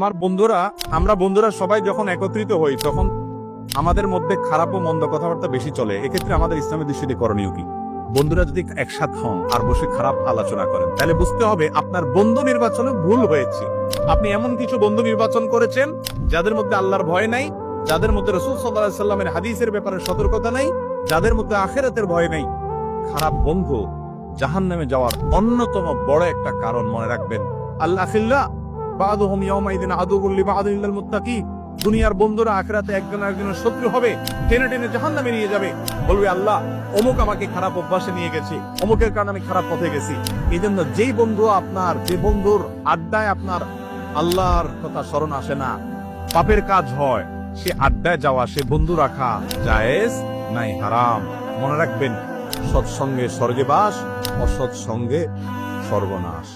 আমার বন্ধুরা, আমরা বন্ধুরা সবাই যখন একত্রিত হই তখন আমাদের মধ্যে খারাপ ও মন্দ কথাবার্তা বেশি চলে। এক্ষেত্রে আমাদের ইসলামের দৃষ্টিতে করণীয় কি? বন্ধুরা যদি একসাথ হন আর বসে খারাপ আলোচনা করেন, তাহলে বুঝতে হবে আপনার বন্ধু নির্বাচনে ভুল হয়েছে। আপনি এমন কিছু বন্ধু নির্বাচন করেছেন যাদের মধ্যে আল্লাহর ভয় নাই, যাদের মধ্যে রাসূল সাল্লাল্লাহু আলাইহি সাল্লামের হাদিসের ব্যাপারে সতর্কতা নাই, যাদের মধ্যে আখিরাতের ভয় নাই। খারাপ বন্ধু জাহান্নামে যাওয়ার অন্যতম বড় একটা কারণ, মনে রাখবেন। আল্লাহ খিল্লা বাদুহুম ইয়াওমাইদিন আদুউল লিবাদিন ইল্লাল মুত্তাকিন। দুনিয়ার বন্ধুরা আখিরাতে একজন আরেকজনের শত্রু হবে, টেনে টেনে জাহান্নামে নিয়ে যাবে। বলবে, আল্লাহ অমুক আমাকে খারাপ অভ্যাসে নিয়ে গেছে, অমুকের কারণে আমি খারাপ পথে গেছি। এই জন্য যেই বন্ধু আপনার, যে বন্ধুর আড্ডায় আপনার আল্লাহর কথা স্মরণ আসে না, পাপের কাজ হয়, সে আড্ডায় যাওয়া, সে বন্ধু রাখা জায়েজ নাই, হারাম। মনে রাখবেন, সৎসঙ্গে স্বর্গে বাস, অসৎ সঙ্গে সর্বনাশ।